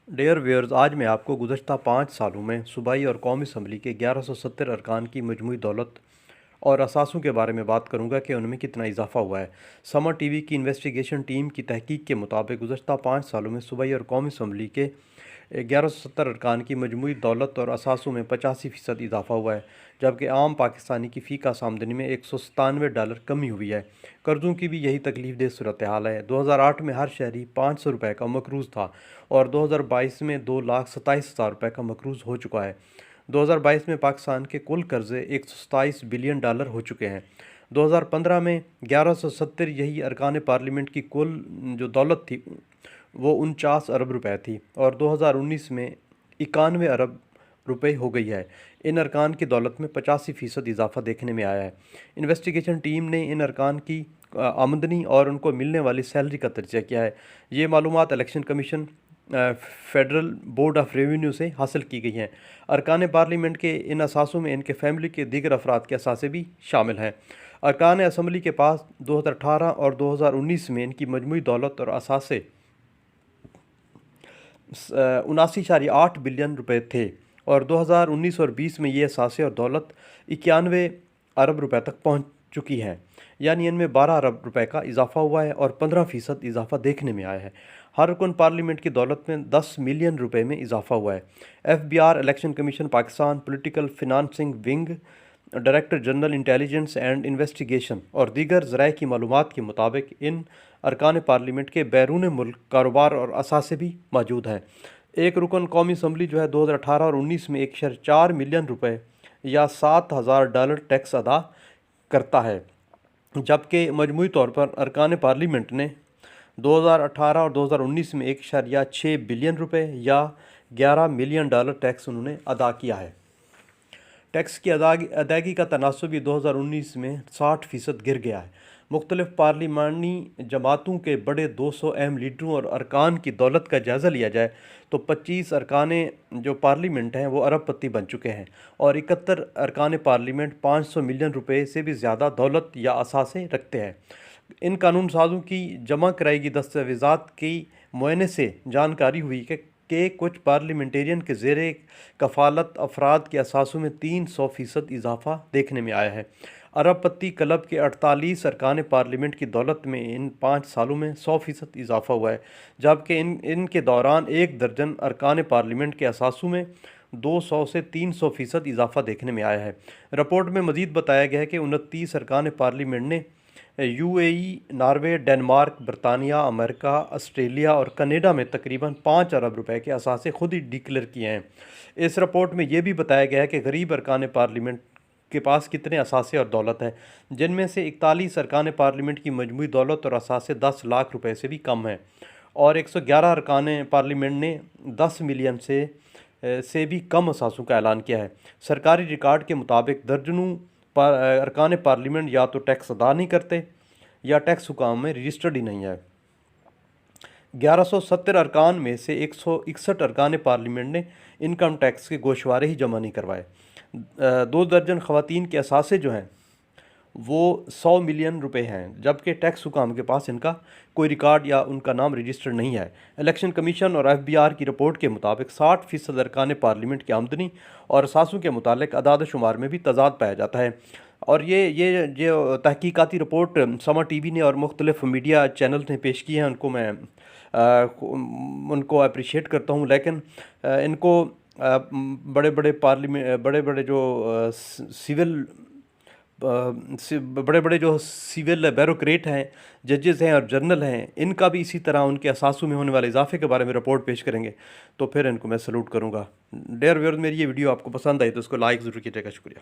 Dare viewers, आज मैं आपको गुज़श्ता 5 सालों में सूबाई और कौमी असम्बली के 1170 अरकान की मजमूई दौलत और असासों के बारे में बात करूंगा कि उनमें कितना इजाफा हुआ है। समर टीवी की इन्वेस्टिगेशन टीम की तहकीक के मुताबिक गुज़श्ता 5 सालों में सूबाई और कौमी असम्बली के 1170 अरकान की मजमूई दौलत और असासों में 85% इजाफा हुआ है, जबकि आम पाकिस्तानी की फ़ी का आमदनी में $197 कमी हुई है। कर्ज़ों की भी यही तकलीफ दह सूरत हाल है। 2008 में हर शहरी ₹500 का मकरूज़ था और 2022 में 2,27,000 का मकरूज़ हो चुका है। 2022 में पाकिस्तान के कुल कर्ज़े $127 बिलियन हो चुके हैं। 2015 में 1170 यही अरकान पार्लियामेंट की कुल जो दौलत थी वो 49 अरब रुपए थी और 2019 में 91 अरब रुपए हो गई है। इन अरकान की दौलत में 85% इजाफा देखने में आया है। इन्वेस्टिगेशन टीम ने इन अरकान की आमदनी और उनको मिलने वाली सैलरी का तजज़िया किया है। ये मालूमात election commission, federal board of revenue से हासिल की गई हैं। अरकान पार्लियामेंट के इन असासों में इनके फैमिली के दीगर अफराद के असासे भी शामिल हैं। अरकान असम्बली के पास 2018 और 2019 में इनकी मजमूई दौलत और असासे 79.8 बिलियन रुपए थे और 2019 और 20 में ये असासे और दौलत 91 अरब रुपए तक पहुंच चुकी हैं, यानी इनमें 12 अरब रुपए का इजाफा हुआ है और 15% इजाफा देखने में आया है। हर रुकन पार्लियामेंट की दौलत में 10 मिलियन रुपए में इजाफा हुआ है। FBI, election commission Pakistan, political financing wing, director general intelligence and investigation और दीगर ज़राए की मालूमात के मुताबिक इन अरकान पार्लियामेंट के बैरून मुल्क कारोबार और असासे भी मौजूद हैं। एक रुकन कौमी असम्बली जो है 2018 और 19 में 1.4 मिलियन रुपए या $7,000 टैक्स अदा करता है, जबकि मजमूई तौर पर अरकान पार्लियामेंट ने 2018 और 2019 में 1.6 बिलियन रुपए या $11 मिलियन टैक्स उन्होंने अदा किया है। टैक्स की अदायगी का तनासुब भी 2019 में 60% गिर गया है। मुख्तलिफ पार्लिमानी जमातों के बड़े 200 अहम लीडरों और अरकान की दौलत का जायज़ा लिया जाए तो 25 अरकान जो पार्लियामेंट हैं वो अरबपति बन चुके हैं और 71 अरकान पार्लियामेंट 500 मिलियन रुपए से भी ज़्यादा दौलत या असासे रखते हैं। इन कानून साज़ों की जमा कराई गई दस्तावेज़ात की मुआयने से जानकारी हुई कि कुछ पार्लियामेंटेरियन के ज़ेरे कफ़ालत अफराद के असासों में 300% इजाफा देखने में आया है। अरबपति क्लब के 48 अरकान पार्लियामेंट की दौलत में इन 5 सालों में 100% इजाफा हुआ है, जबकि इनके दौरान 1 दर्जन अरकान पार्लियामेंट के असासों में 200 से 300% इजाफा देखने में आया है। रिपोर्ट में मज़ीद बताया गया है कि 29 अरकान पार्लियामेंट ने UAE, नॉर्वे, डेनमार्क, बरतानिया, अमेरिका, ऑस्ट्रेलिया और कनाडा में तकरीबन 5 अरब रुपए के असासे खुद ही डिक्लेयर किए हैं। इस रिपोर्ट में यह भी बताया गया है कि गरीब अरकान पार्लियामेंट के पास कितने असासे और दौलत है, जिनमें से 41 अरकान पार्लियामेंट की मजमूई दौलत और असासे 10 लाख रुपए से भी कम है और 111 अरकान पार्लियामेंट ने 10 मिलियन से भी कम असासों का ऐलान किया है। सरकारी रिकॉर्ड के मुताबिक दर्जनों अरकान पार्लियामेंट या तो टैक्स अदा नहीं करते या टैक्स हुकाम में रजिस्टर्ड ही नहीं है। 1170 अरकान में से 161 अरकान पार्लियामेंट ने इनकम टैक्स के गोशवारे ही जमा नहीं करवाए। 2 दर्जन ख़वातीन के असासे जो हैं वो 100 मिलियन रुपए हैं, जबकि टैक्स हुकाम के पास इनका कोई रिकॉर्ड या उनका नाम रजिस्टर्ड नहीं है। इलेक्शन कमीशन और FBI की रिपोर्ट के मुताबिक 60% अरकान पार्लियामेंट की आमदनी और असासों के मुतालिक अदाद शुमार में भी तजाद पाया जाता है। और ये जो तहकीकाती रिपोर्ट समर टीवी ने और मुख्तलिफ मीडिया चैनल ने पेश की है, उनको मैं उनको अप्रिशिएट करता हूँ, लेकिन इनको बड़े बड़े जो सिविल ब्यूरोक्रेट हैं, जजेस हैं और जर्नल हैं, इनका भी इसी तरह उनके असासों में होने वाले इजाफे के बारे में रिपोर्ट पेश करेंगे तो फिर इनको मैं सैल्यूट करूँगा। डेयर व्यूअर्स, मेरी ये वीडियो आपको पसंद आई तो इसको लाइक ज़रूर कीजिएगा। शुक्रिया।